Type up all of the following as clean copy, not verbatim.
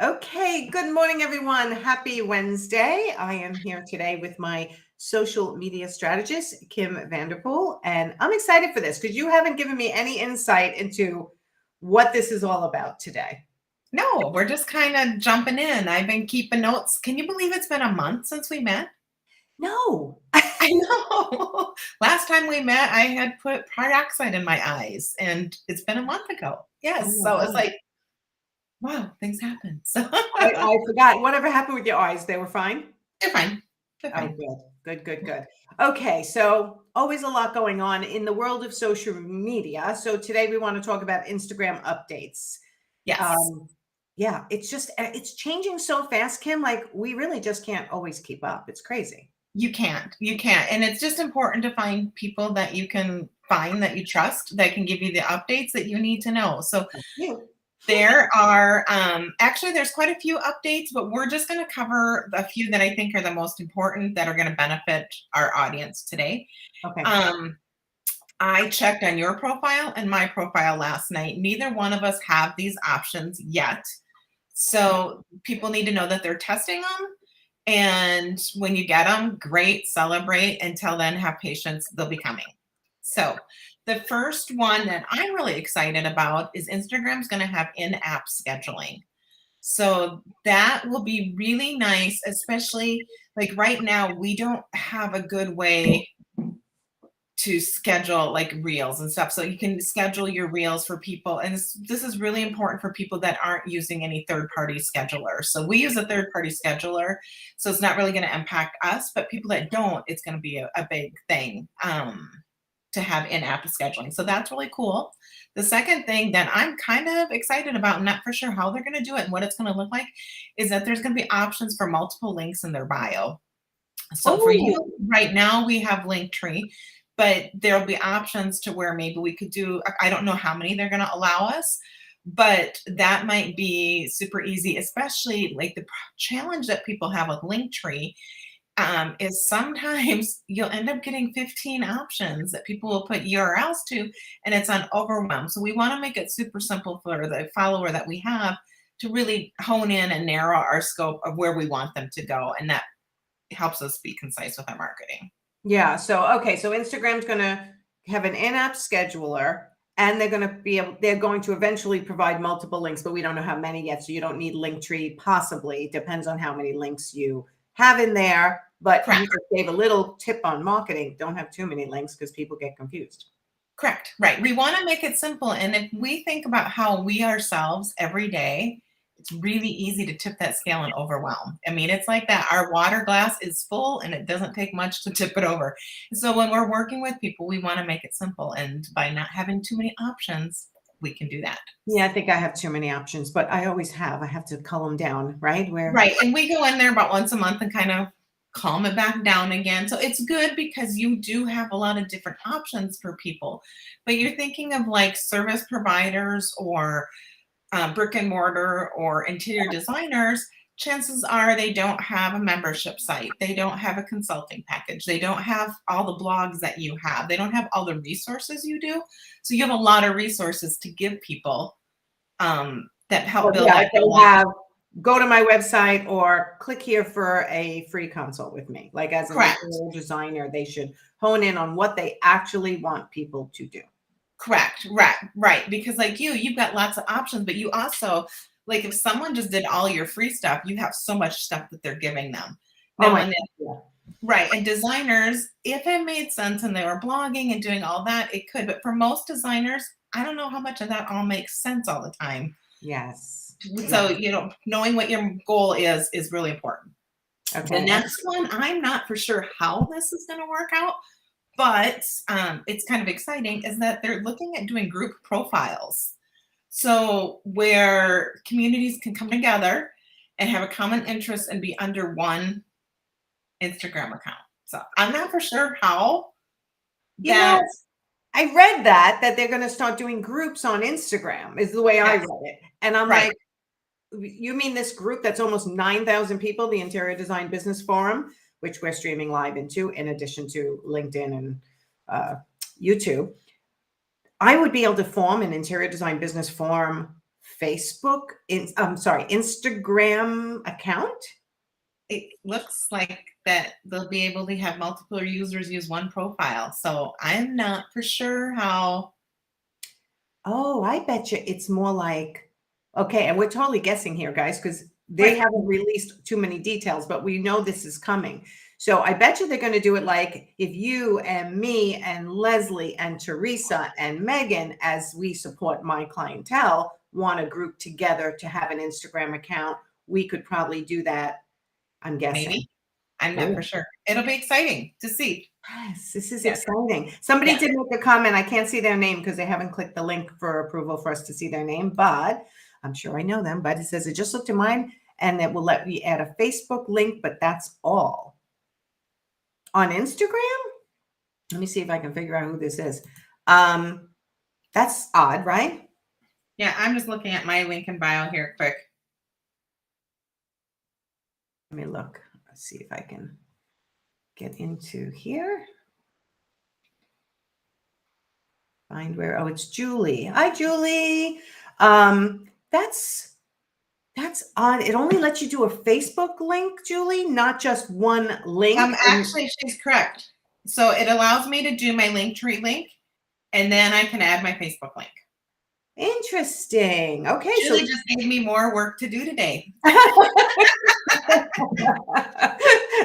Okay, good morning, everyone. Happy Wednesday. I am here today with my social media strategist, Kim Vanderpool, and I'm excited for this because you haven't given me any insight into what this is all about today. No, we're just kind of jumping in. I've been keeping notes. Can you believe it's been a month since we met? No. I know. Last time we met, I had put peroxide in my eyes, and it's been a month ago. Oh Yes. my So it's God. like, wow, things happen. So I forgot. Whatever happened with your eyes? They were fine? they're fine. They're Oh, fine. good. Okay, so always a lot going on in the world of social media. So today we want to talk about Instagram updates. Yes. Um, yeah, it's changing so fast, Kim. Like we really just can't always keep up. It's crazy. You can't. You can't. And it's just important to find people that you can find that you trust that can give you the updates that you need to know. So You. there are actually there's quite a few updates, but we're just going to cover a few that I think are the most important that are going to benefit our audience today. Okay. Um, I checked on your profile and my profile last night. Neither one of us have these options yet. So people need to know that they're testing them. And when you get them, great, celebrate. Until then, have patience, they'll be coming. So the first one that I'm really excited about is Instagram's going to have in-app scheduling. So that will be really nice, especially like right now, we don't have a good way to schedule like reels and stuff. So you can schedule your reels for people. And this is really important for people that aren't using any third-party scheduler. So we use a third-party scheduler. So it's not really going to impact us, but people that don't, it's going to be a big thing to have in-app scheduling. So that's really cool. The second thing that I'm kind of excited about, not for sure how they're going to do it and what it's going to look like, is that there's going to be options for multiple links in their bio. So for you, Oh, right now we have Linktree, but there'll be options to where maybe we could do, I don't know how many they're going to allow us, but that might be super easy, especially like the challenge that people have with Linktree is sometimes you'll end up getting 15 options that people will put URLs to, and it's on overwhelm. So we want to make it super simple for the follower that we have to really hone in and narrow our scope of where we want them to go. And that helps us be concise with our marketing. yeah. So Instagram's going to have an in-app scheduler and they're going to eventually provide multiple links, but we don't know how many yet. So you don't need Linktree, possibly. Depends on how many links you have in there. But you Correct. just gave a little tip on marketing. Don't have too many links because people get confused. Correct. Right. We want to make it simple. And if we think about how we ourselves every day, it's really easy to tip that scale and overwhelm. I mean, it's like that. Our water glass is full and it doesn't take much to tip it over. So when we're working with people, we want to make it simple. And by not having too many options, we can do that. Yeah, I think I have too many options, but I always have. I have to cull them down, right? Right. And we go in there about once a month and kind of calm it back down again. So it's good because you do have a lot of different options for people. But you're thinking of like service providers or brick and mortar or interior designers, chances are they don't have a membership site. They don't have a consulting package. They don't have all the blogs that you have. They don't have all the resources you do. So you have a lot of resources to give people that help Well, build yeah, that. if they have, go to my website or click here for a free consult with me. Like as an Correct. interior designer, they should hone in on what they actually want people to do. Correct. Right. Because like you've got lots of options, but you also, like if someone just did all your free stuff, you have so much stuff that they're giving them. Oh Now, my and God. right. And designers, if it made sense and they were blogging and doing all that, it could. But for most designers, I don't know how much of that all makes sense all the time. Yes. So, Yes. knowing what your goal is really important. The Okay. next one, I'm not for sure how this is going to work out, but it's kind of exciting, is that they're looking at doing group profiles. So where communities can come together and have a common interest and be under one Instagram account. So I'm not for sure how You know, that. I read that they're going to start doing groups on Instagram is the way I Yes, read it. And I'm right. like, you mean this group that's almost 9,000 people, the Interior Design Business Forum, which we're streaming live into, in addition to LinkedIn and YouTube. I would be able to form an interior design business forum Instagram account. It looks like that they'll be able to have multiple users use one profile. So I'm not for sure how. Oh, I bet you it's more like, okay, and we're totally guessing here, guys, because they Right. haven't released too many details, but we know this is coming. So I bet you they're going to do it like if you and me and Leslie and Teresa and Megan, as we support my clientele, want to group together to have an Instagram account, we could probably do that. I'm guessing. Maybe. I'm not for sure. It'll be exciting to see. Yes, this is Yes. exciting. Somebody Yes. did make a comment. I can't see their name because they haven't clicked the link for approval for us to see their name, but I'm sure I know them. But it says it just looked to mine and it will let me add a Facebook link, but that's all. On Instagram? Let me see if I can figure out who this is. That's odd, right? Yeah, I'm just looking at my link in bio here quick. Let me look. Let's see if I can get into here. Find where, oh, it's Julie. Hi, Julie. That's odd. It only lets you do a Facebook link, Julie, not just one link. Actually, she's correct. So it allows me to do my Linktree link, and then I can add my Facebook link. Interesting. Okay, Julie just gave me more work to do today.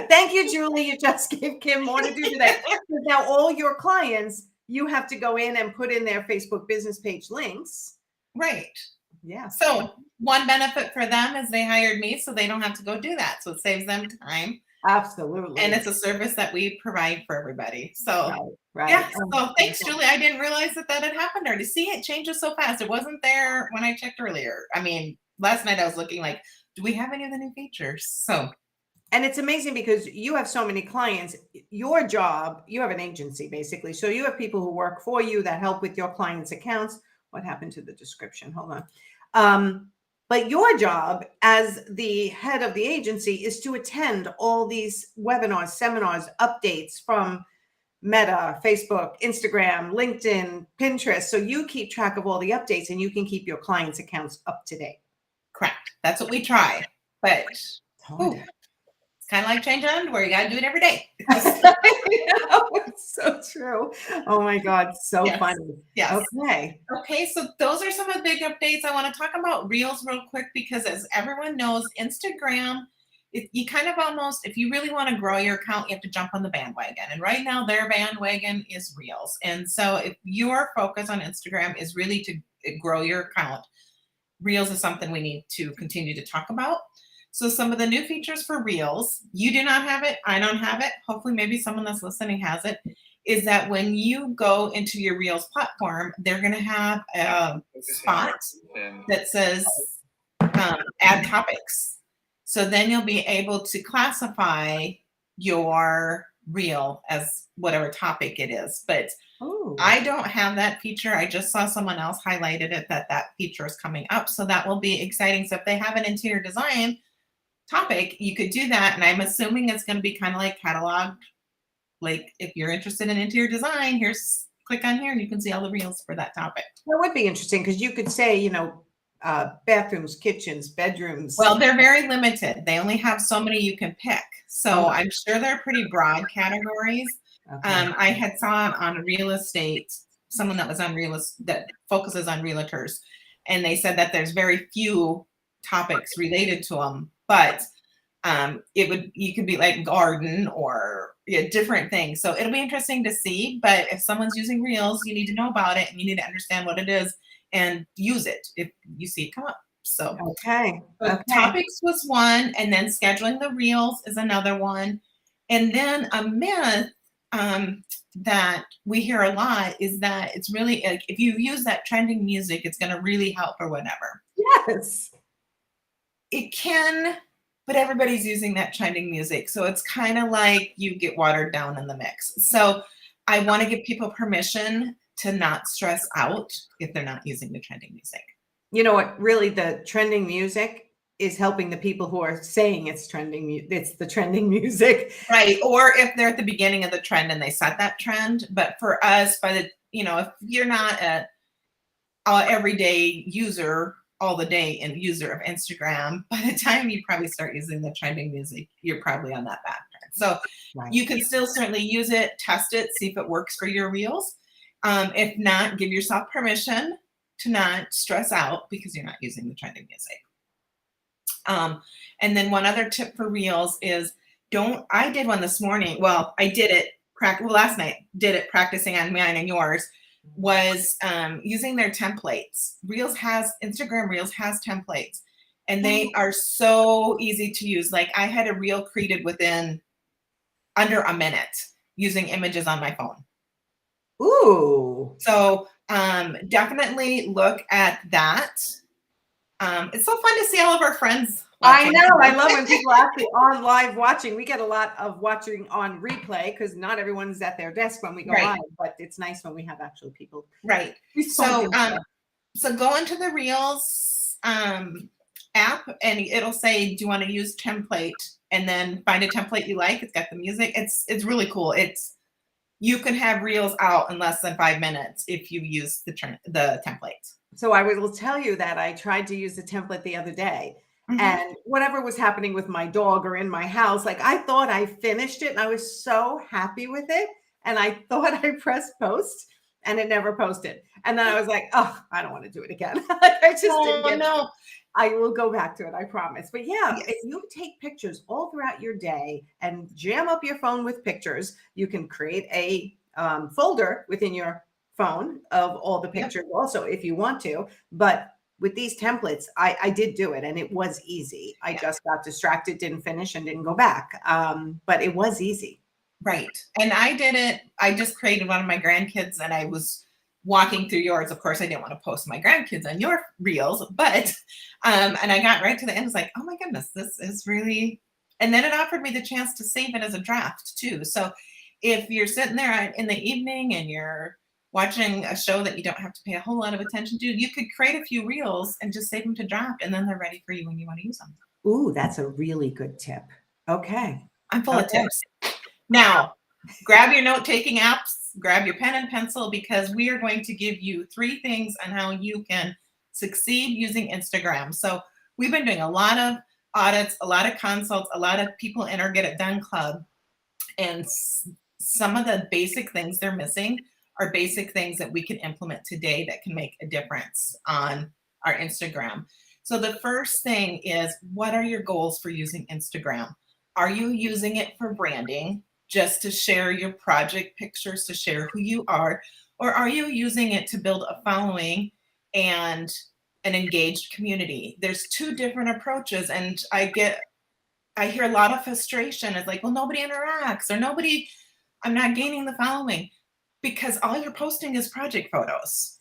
Thank you, Julie. You just gave Kim more to do today. Now, all your clients, you have to go in and put in their Facebook business page links. Right. Yeah. So one benefit for them is they hired me, so they don't have to go do that. So it saves them time. Absolutely. And it's a service that we provide for everybody. So right. Yeah. So thanks, Julie. I didn't realize that had happened already. See, it changes so fast. It wasn't there when I checked earlier. I mean, last night I was looking like, do we have any of the new features? So. And it's amazing because you have so many clients. Your job, you have an agency basically. So you have people who work for you that help with your clients' accounts. What happened to the description? Hold on. But your job as the head of the agency is to attend all these webinars, seminars, updates from Meta, Facebook, Instagram, LinkedIn, Pinterest. So you keep track of all the updates and you can keep your clients' accounts up to date. Correct. That's what we try. But it's kind of like changing underwear. You got to do it every day. It's so true. Oh my God. So funny. Yes. Okay. So those are some of the big updates. I want to talk about Reels real quick because as everyone knows, Instagram, you kind of almost, if you really want to grow your account, you have to jump on the bandwagon. And right now their bandwagon is Reels. And so if your focus on Instagram is really to grow your account, Reels is something we need to continue to talk about. So some of the new features for Reels, you do not have it, I don't have it, hopefully maybe someone that's listening has it, is that when you go into your Reels platform, they're going to have a spot that says add topics. So then you'll be able to classify your reel as whatever topic it is. But I don't have that feature. I just saw someone else highlighted it that feature is coming up. So that will be exciting. So if they have an interior design topic, you could do that. And I'm assuming it's going to be kind of like cataloged. Like if you're interested in interior design, click on here and you can see all the reels for that topic. That would be interesting because you could say, bathrooms, kitchens, bedrooms. Well, they're very limited. They only have so many you can pick. So I'm sure they're pretty broad categories. Okay. I had saw on real estate, someone that was on that focuses on realtors, and they said that there's very few topics related to them, but you could be like garden or different things. So it'll be interesting to see. But if someone's using Reels, you need to know about it and you need to understand what it is and use it if you see it come up. So topics was one, and then scheduling the Reels is another one, and then a myth that we hear a lot is that it's really like if you use that trending music, it's going to really help or whatever. Yes, it can, but everybody's using that trending music, so it's kind of like you get watered down in the mix. So I want to give people permission to not stress out if they're not using the trending music. You know what? Really, the trending music is helping the people who are saying it's trending. It's the trending music, right? Or if they're at the beginning of the trend and they set that trend. But for us, if you're not a everyday user, all the day and user of Instagram, by the time you probably start using the trending music, you're probably on that pattern. So Right. you can still certainly use it, test it, see if it works for your reels. If not, give yourself permission to not stress out because you're not using the trending music. And then one other tip for reels is I did one this morning. Well, I did it last night, did it practicing on mine and yours, was using their templates. Instagram Reels has templates, and they are so easy to use. Like I had a reel created within under a minute using images on my phone. Ooh. So definitely look at that. It's so fun to see all of our friends I watching. know. I love when people are actually on live watching. We get a lot of watching on replay because not everyone's at their desk when we go Right. live, but it's nice when we have actual people. Right. So go into the Reels app and it'll say, do you want to use template? And then find a template you like. It's got the music. It's really cool. You can have Reels out in less than 5 minutes if you use the templates. So I will tell you that I tried to use the template the other day. And whatever was happening with my dog or in my house, like I thought I finished it and I was so happy with it. And I thought I pressed post and it never posted. And then I was like, oh, I don't want to do it again. I just didn't get it. I will go back to it, I promise. But yeah, if you take pictures all throughout your day and jam up your phone with pictures, you can create a folder within your phone of all the pictures also if you want to. But with these templates, I did do it and it was easy. I just got distracted, didn't finish and didn't go back. But it was easy. Right. And I did it. I just created one of my grandkids and I was walking through yours. Of course, I didn't want to post my grandkids on your reels, but, and I got right to the end. I was like, oh my goodness, this is really, and then it offered me the chance to save it as a draft too. So if you're sitting there in the evening and you're watching a show that you don't have to pay a whole lot of attention to, you could create a few reels and just save them to draft and then they're ready for you when you want to use them. Ooh, that's a really good tip. Okay. I'm full of tips. Now, grab your note-taking apps, grab your pen and pencil because we are going to give you 3 things on how you can succeed using Instagram. So we've been doing a lot of audits, a lot of consults, a lot of people in our Get It Done Club. And some of the basic things they're missing are basic things that we can implement today that can make a difference on our Instagram. So the first thing is, what are your goals for using Instagram? Are you using it for branding, just to share your project pictures, to share who you are? Or are you using it to build a following and an engaged community? There's 2 different approaches. And I hear a lot of frustration. It's like, well, nobody interacts or I'm not gaining the following. Because all you're posting is project photos.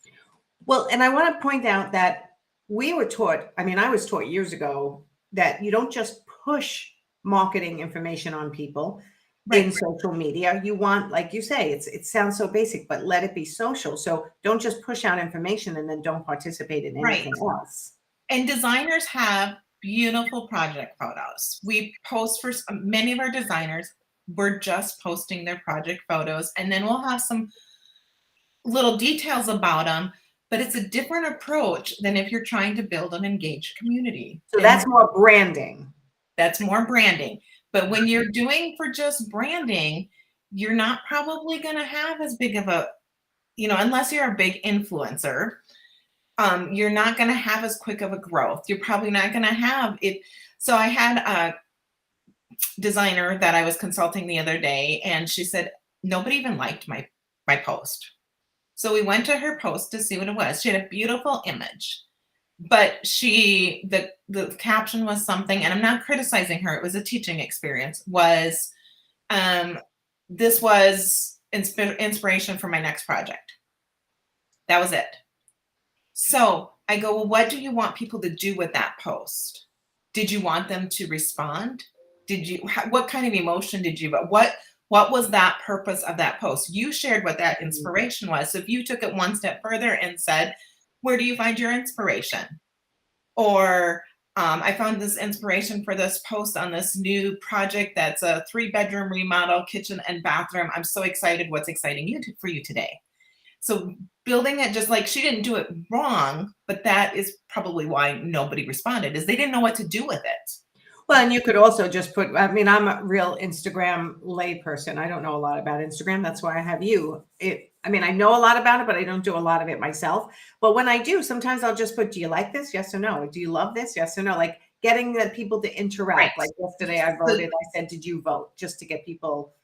Well, and I want to point out that we were taught, I was taught years ago that you don't just push marketing information on people in social media. You want, like you say, it sounds so basic, but let it be social. So don't just push out information and then don't participate in anything else. And designers have beautiful project photos. We post for many of our designers. We're just posting their project photos and then we'll have some little details about them, but it's a different approach than if you're trying to build an engaged community. So that's more branding. That's more branding. But when you're doing for just branding, you're not probably going to have as big of a, unless you're a big influencer, you're not going to have as quick of a growth. You're probably not going to have it. So I had a designer that I was consulting the other day, and she said, nobody even liked my post. So we went to her post to see what it was. She had a beautiful image, but the caption was something, and I'm not criticizing her. It was a teaching experience, was, this was inspiration for my next project. That was it. So I go, well, what do you want people to do with that post? Did you want them to respond? What kind of emotion did you, what was that purpose of that post? You shared what that inspiration was. So if you took it one step further and said, where do you find your inspiration? Or I found this inspiration for this post on this new project that's a 3-bedroom remodel, kitchen and bathroom. I'm so excited. What's exciting for you today? So building it just like she didn't do it wrong, but that is probably why nobody responded, is they didn't know what to do with it. Well, and you could also just put, I mean, I'm a real Instagram lay person. I don't know a lot about Instagram. That's why I have you. I mean, I know a lot about it, but I don't do a lot of it myself. But when I do, sometimes I'll just put, do you like this? Yes or no? Do you love this? Yes or no? Like getting the people to interact. Right. Like yesterday I voted, I said, did you vote? Just to get people.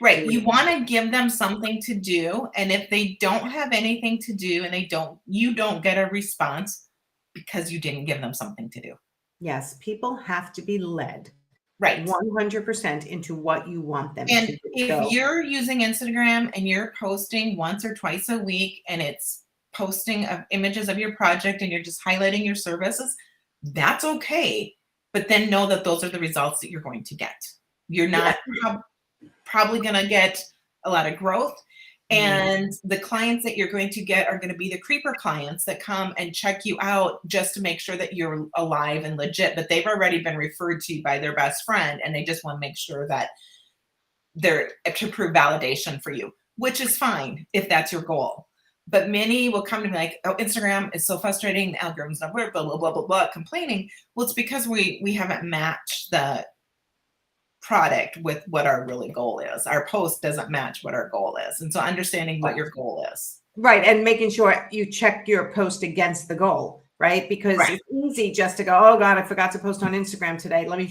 Right. You want to give them something to do. And if they don't have anything to do and you don't get a response because you didn't give them something to do. Yes, people have to be led Right. 100% into what you want them And to do. if you're using Instagram and you're posting once or twice a week and it's posting of images of your project and you're just highlighting your services, that's okay. But then know that those are the results that you're going to get. You're not probably going to get a lot of growth. And the clients that you're going to get are going to be the creeper clients that come and check you out just to make sure that you're alive and legit, but they've already been referred to you by their best friend and they just want to make sure that they're to prove validation for you, which is fine if that's your goal. But many will come to me like, oh, Instagram is so frustrating, the algorithm's not work, blah, blah, blah, blah, blah, complaining. Well, it's because we haven't matched the product with what our really goal is. Our post doesn't match what our goal is. And so understanding what your goal is. Right. And making sure you check your post against the goal, right? Because it's easy just to go, oh God, I forgot to post on Instagram today. Let me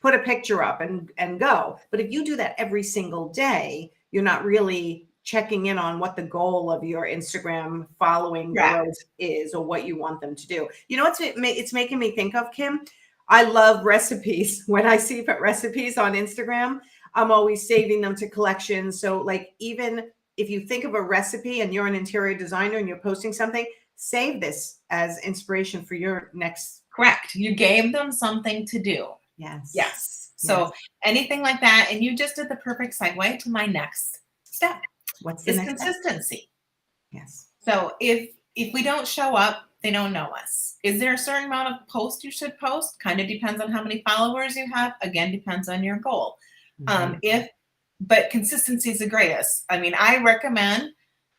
put a picture up and go. But if you do that every single day, you're not really checking in on what the goal of your Instagram following growth is or what you want them to do. You know, it's making me think of, Kim, I love recipes. When I see recipes on Instagram, I'm always saving them to collections. So like, even if you think of a recipe and you're an interior designer and you're posting something, save this as inspiration for your next. Correct. You gave them something to do. Yes. Yes. So anything like that. And you just did the perfect segue to my next step. What's the next consistency. Step? Yes. So if we don't show up, they don't know us. Is there a certain amount of posts you should post? Kind of depends on how many followers you have. Again, depends on your goal. But consistency is the greatest. I mean, I recommend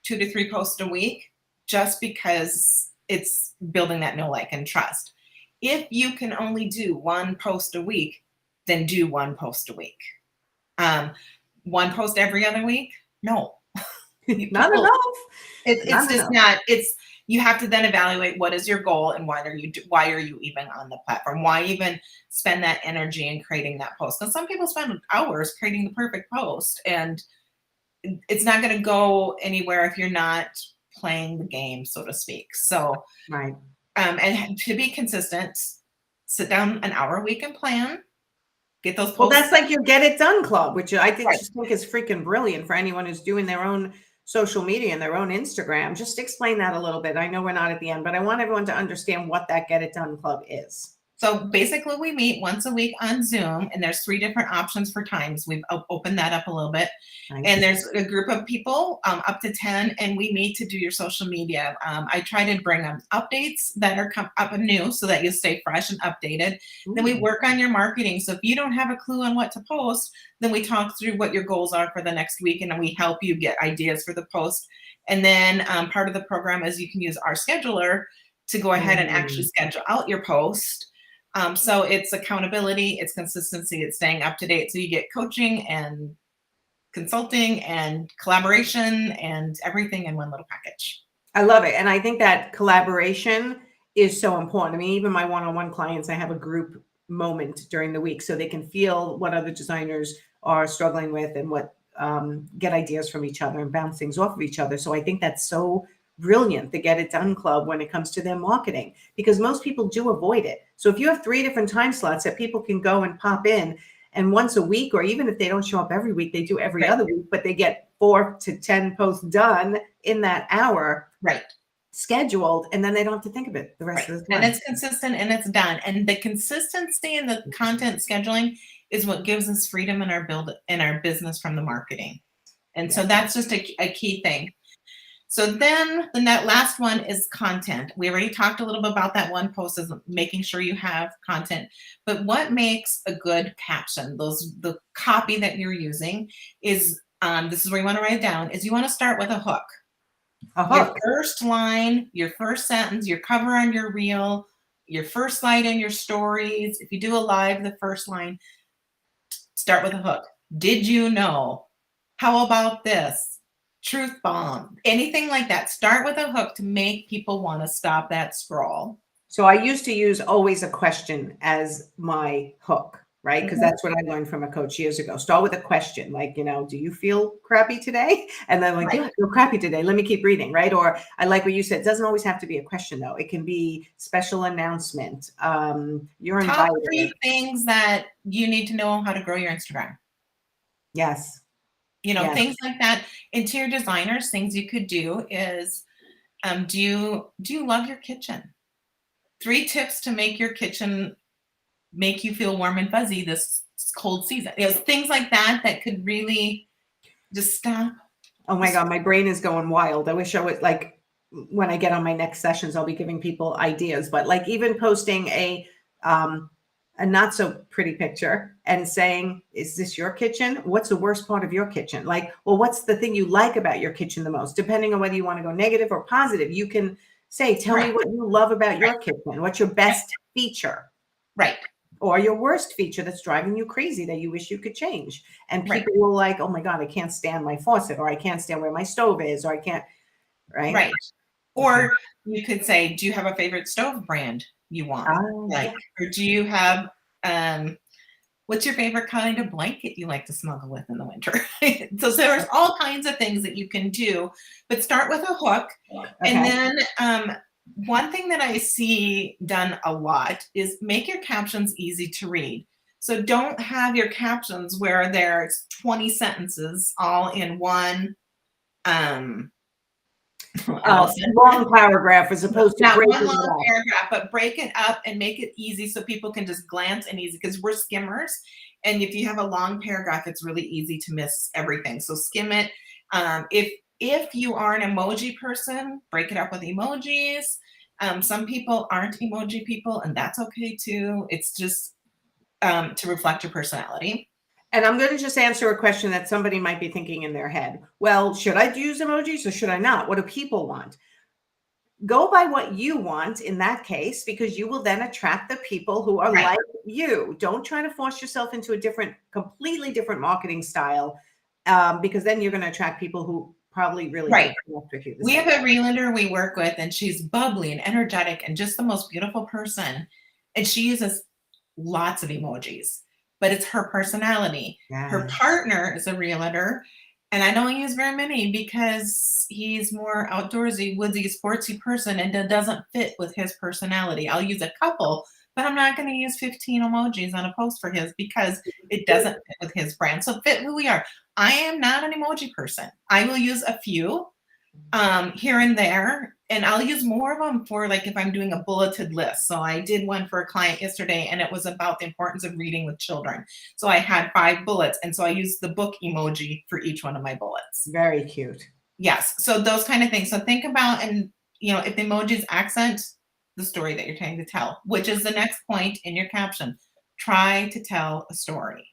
2 to 3 posts a week just because it's building that know, like, and trust. If you can only do 1 post a week, then do 1 post a week. 1 post every other week? No. Not enough. It's just not. You have to then evaluate what is your goal and why are you even on the platform? Why even spend that energy in creating that post? Because some people spend hours creating the perfect post, and it's not going to go anywhere if you're not playing the game, so to speak. So, right. And to be consistent, sit down an hour a week and plan. Get those posts. Well, that's like your Get It Done Club, which I think is freaking brilliant for anyone who's doing their own social media and their own Instagram. Just explain that a little bit. I know we're not at the end, but I want everyone to understand what that Get It Done Club is. So basically we meet once a week on Zoom, and there's 3 different options for times. We've opened that up a little bit. Nice. And there's a group of people, up to 10, and we meet to do your social media. I try to bring up updates that are up and new so that you stay fresh and updated. Ooh. Then we work on your marketing. So if you don't have a clue on what to post, then we talk through what your goals are for the next week, and then we help you get ideas for the post. And then part of the program is you can use our scheduler to go ahead and actually schedule out your post. So it's accountability, it's consistency, it's staying up to date. So you get coaching and consulting and collaboration and everything in one little package. I love it. And I think that collaboration is so important. I mean, even my one-on-one clients, I have a group moment during the week so they can feel what other designers are struggling with and what get ideas from each other and bounce things off of each other. So I think that's so brilliant, the Get It Done Club, when it comes to their marketing, because most people do avoid it. So if you have 3 different time slots that people can go and pop in, and once a week, or even if they don't show up every week, they do every other week, but they get 4 to 10 posts done in that hour, scheduled, and then they don't have to think of it the rest of the time. And it's consistent and it's done. And the consistency in the content scheduling is what gives us freedom in our business from the marketing. And so that's just a key thing. So then the last one is content. We already talked a little bit about that. One post is making sure you have content. But what makes a good caption, the copy that you're using is, this is where you want to write it down, is you want to start with a hook. A Your hook. first line, your first sentence, your cover on your reel, your first slide in your stories. If you do a live, the first line, start with a hook. Did you know? How about this? Truth bomb. Anything like that. Start with a hook to make people want to stop that scroll. So I used to use always a question as my hook, right? Because that's what I learned from a coach years ago. Start with a question, like, do you feel crappy today? And then like, Right. yeah, I feel crappy today. Let me keep reading, right? Or I like what you said. It doesn't always have to be a question though. It can be special announcement. You're Top invited. 3 things that you need to know how to grow your Instagram. Yes. Yes. Things like that. Interior designers, things you could do is, do you love your kitchen? 3 tips to make your kitchen make you feel warm and fuzzy this cold season. Things like that that could really just stop. Oh my God, my brain is going wild. I wish I would like when I get on my next sessions, I'll be giving people ideas, but like even posting a not so pretty picture and saying, is this your kitchen? What's the worst part of your kitchen? Like, well, what's the thing you like about your kitchen the most? Depending on whether you want to go negative or positive, you can say, tell me Right. what you love about your Right. kitchen. What's your best feature? Right. Or your worst feature that's driving you crazy that you wish you could change. And Right. people will like, oh my God, I can't stand my faucet, or I can't stand where my stove is, or I can't, right? Right. Or you could say, do you have a favorite stove brand you want? Yeah. Or do you have what's your favorite kind of blanket you like to snuggle with in the winter? So there's all kinds of things that you can do, but start with a hook. And Okay. then one thing that I see done a lot is make your captions easy to read. So don't have your captions where there's 20 sentences all in one Allison. Long paragraph as opposed to Not breaking one it long up. paragraph, but break it up and make it easy so people can just glance and easy because we're skimmers. And if you have a long paragraph, it's really easy to miss everything. So skim it. If you are an emoji person, break it up with emojis. Some people aren't emoji people, and that's okay too. It's just to reflect your personality. And I'm going to just answer a question that somebody might be thinking in their head. Well, should I use emojis or should I not? What do people want? Go by what you want in that case, because you will then attract the people who are Right. like you. Don't try to force yourself into a completely different marketing style, because then you're going to attract people who probably really Right. don't connect with you. We have a realtor we work with, and she's bubbly and energetic and just the most beautiful person. And she uses lots of emojis, but it's her personality. Her Yeah. partner is a realtor, and I don't use very many because he's more outdoorsy, woodsy, sportsy person, and it doesn't fit with his personality. I'll use a couple, but I'm not going to use 15 emojis on a post for his because it doesn't fit with his brand. So fit who we are. I am not an emoji person. I will use a few here and there, and I'll use more of them for like if I'm doing a bulleted list. So I did one for a client yesterday, and it was about the importance of reading with children. So I had 5 bullets, and so I used the book emoji for each one of my bullets. Very cute. Yes, so those kind of things. So think about, and if the emojis accent the story that you're trying to tell, which is the next point in your caption. Try to tell a story,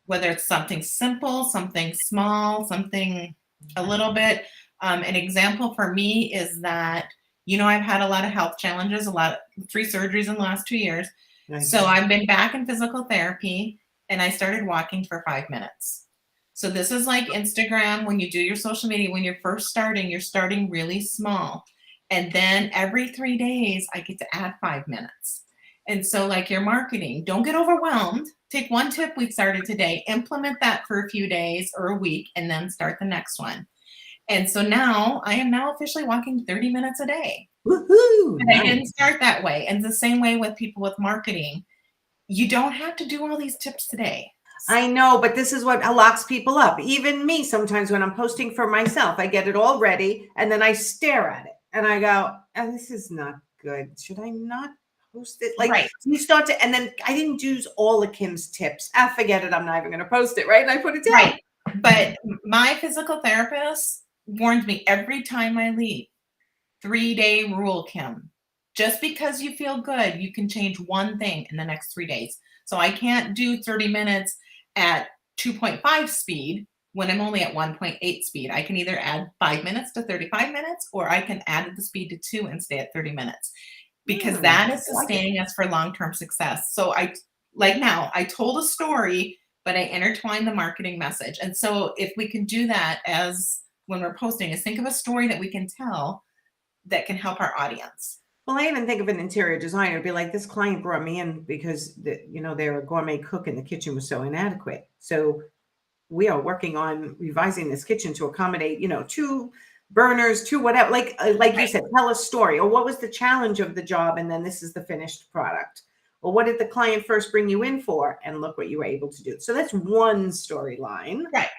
whether it's something simple, something small, something a little bit. An example for me is that, I've had a lot of health challenges, a lot of 3 surgeries in the last 2 years. Nice. So I've been back in physical therapy, and I started walking for 5 minutes. So this is like Instagram. When you do your social media, when you're first starting, you're starting really small. And then every 3 days, I get to add 5 minutes. And so like your marketing, don't get overwhelmed. Take one tip we started today, implement that for a few days or a week, and then start the next one. And so now I am now officially walking 30 minutes a day. Woohoo! And I didn't start that way. And the same way with people with marketing. You don't have to do all these tips today. I know, but this is what locks people up. Even me, sometimes when I'm posting for myself, I get it all ready and then I stare at it and I go, oh, this is not good. Should I not post it? Like Right. you start to, and then I didn't use all of Kim's tips. Forget it. I'm not even going to post it. Right. And I put it down. Right. But my physical therapist warns me every time I leave, 3-day rule, Kim. Just because you feel good, you can change one thing in the next 3 days. So I can't do 30 minutes at 2.5 speed. when I'm only at 1.8 speed. I can either add 5 minutes to 35 minutes, or I can add the speed to 2 and stay at 30 minutes, because that is I like it. sustaining us for long-term success. So like now, I told a story, but I intertwined the marketing message. And so if we can do that as when we're posting, is think of a story that we can tell that can help our audience. Well, I even think of an interior designer. It'd be like, this client brought me in because they're a gourmet cook and the kitchen was so inadequate. So we are working on revising this kitchen to accommodate, 2 burners, 2 whatever. Like you Right. said, tell a story. Or what was the challenge of the job, and then this is the finished product. Or what did the client first bring you in for, and look what you were able to do. So that's one storyline. Right.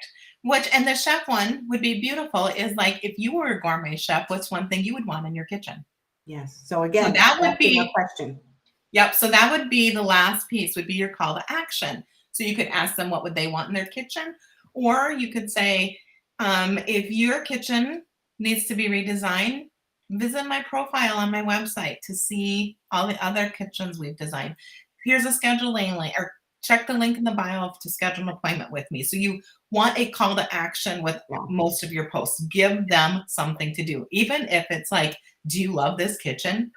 And the chef one would be beautiful, is like, if you were a gourmet chef, what's one thing you would want in your kitchen? Yes. So again, that would asking a be question. Yep. So that would be the last piece, would be your call to action. So you could ask them what would they want in their kitchen, or you could say, if your kitchen needs to be redesigned, visit my profile on my website to see all the other kitchens we've designed. Here's a scheduling link, or check the link in the bio to schedule an appointment with me. So you want a call to action with Yeah. most of your posts. Give them something to do, even if it's like, do you love this kitchen?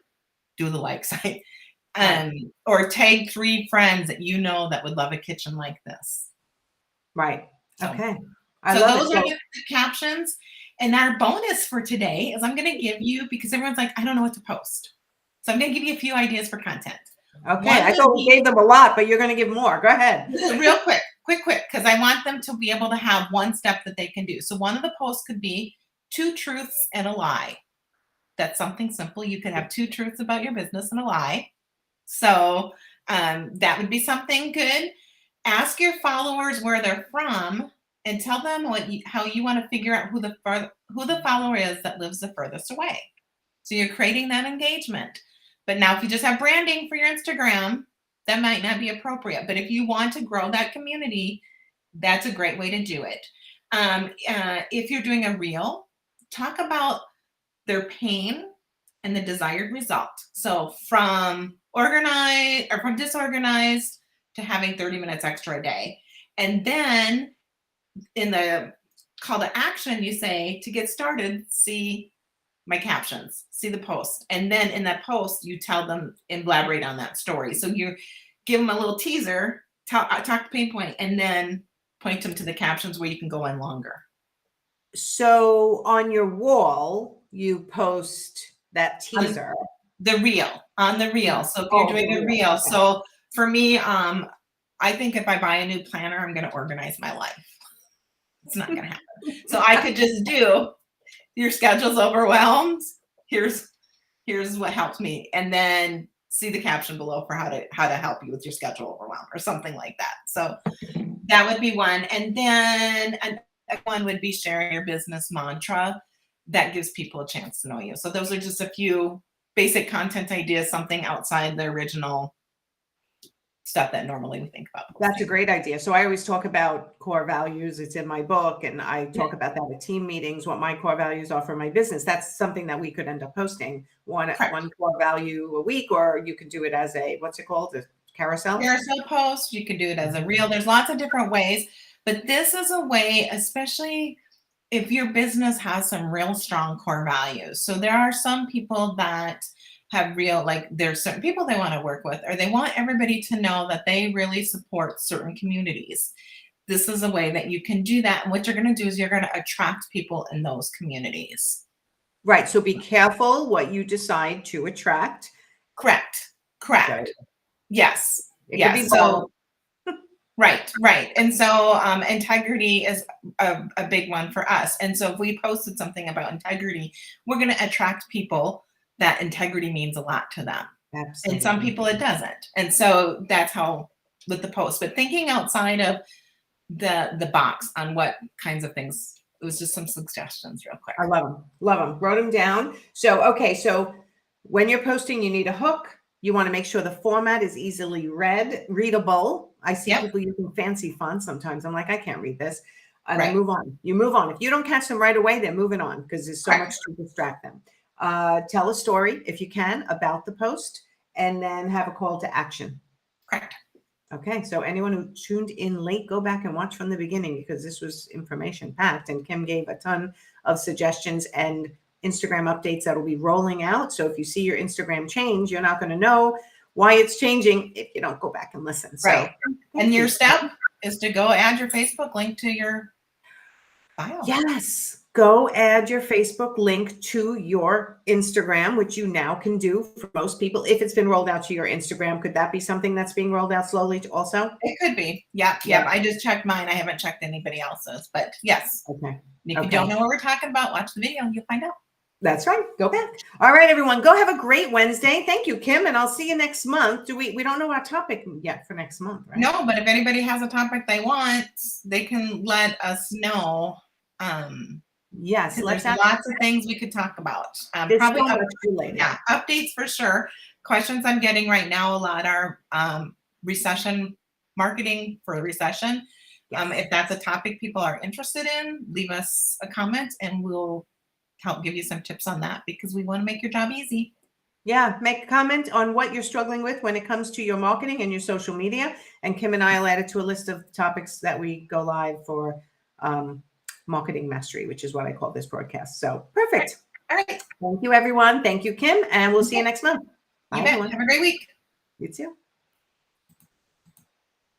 Do the like sign. Or tag 3 friends that you know that would love a kitchen like this. Right. So, Okay. so those are the captions. And our bonus for today is I'm going to give you, because everyone's like, I don't know what to post. So I'm going to give you a few ideas for content. Okay. I thought we gave them a lot, but you're going to give more. Go ahead. Real quick, because I want them to be able to have one step that they can do. So one of the posts could be 2 truths and a lie. That's something simple. You could have 2 truths about your business and a lie. So that would be something good. Ask your followers where they're from, and tell them how you want to figure out who the follower is that lives the furthest away. So you're creating that engagement. But now, if you just have branding for your Instagram, that might not be appropriate. But if you want to grow that community, that's a great way to do it. If you're doing a reel, talk about their pain and the desired result. So from disorganized to having 30 minutes extra a day. And then in the call to action, you say, to get started, see my captions, see the post. And then in that post, you tell them, elaborate on that story. So you give them a little teaser, talk to pain point, and then point them to the captions where you can go in longer. So on your wall, you post that teaser. On the reel. So if you're doing a reel. Okay. So for me, I think if I buy a new planner, I'm going to organize my life. It's not going to happen. So I could just do, your schedule's overwhelmed. Here's what helps me. And then see the caption below for how to help you with your schedule overwhelmed, or something like that. So that would be one. And then one would be sharing your business mantra that gives people a chance to know you. So those are just a few basic content ideas, something outside the original stuff that normally we think about. That's a great idea. So I always talk about core values. It's in my book, and I talk about that at team meetings, what my core values are for my business. That's something that we could end up posting one core value a week, or you could do it as a, what's it called? A carousel post. You could do it as a reel. There's lots of different ways, but this is a way, especially if your business has some real strong core values. So there are some people that have there's certain people they want to work with, or they want everybody to know that they really support certain communities. This is a way that you can do that. And what you're going to do is you're going to attract people in those communities. Right. So be careful what you decide to attract. Correct. Right. Yes. Yes. So Right. And so integrity is a big one for us. And so if we posted something about integrity, we're going to attract people that integrity means a lot to them. Absolutely. And some people it doesn't. And so that's how with the post. But thinking outside of the box on what kinds of things, it was just some suggestions real quick. I love them. Wrote them down. So when you're posting, you need a hook. You want to make sure the format is easily readable. I see people using fancy fonts sometimes. I'm like, I can't read this. And I move on. You move on. If you don't catch them right away, they're moving on because there's so much to distract them. Tell a story, if you can, about the post, and then have a call to action. Correct. Okay, so anyone who tuned in late, go back and watch from the beginning because this was information packed, and Kim gave a ton of suggestions and Instagram updates that will be rolling out. So if you see your Instagram change, you're not going to know why it's changing if you don't go back and listen. So, Right. And your step is to go add your Facebook link to your file. Yes. Go add your Facebook link to your Instagram, which you now can do for most people. If it's been rolled out to your Instagram, could that be something that's being rolled out slowly also? It could be. Yep. Yeah. I just checked mine. I haven't checked anybody else's, but yes. Okay. If you don't know what we're talking about, watch the video and you'll find out. That's right. Go back. All right, everyone. Go have a great Wednesday. Thank you, Kim, and I'll see you next month. We don't know our topic yet for next month, right? No, but if anybody has a topic they want, they can let us know. Yes, there's lots of things we could talk about. Probably so much related. Yeah, updates for sure. Questions I'm getting right now a lot are recession marketing for recession. Yes. If that's a topic people are interested in, leave us a comment and we'll help give you some tips on that because we want to make your job easy. Yeah, make a comment on what you're struggling with when it comes to your marketing and your social media. And Kim and I will add it to a list of topics that we go live for marketing mastery, which is what I call this broadcast. So perfect. All right. Thank you, everyone. Thank you, Kim. And we'll see you next month. Bye, everyone. Have a great week. You too.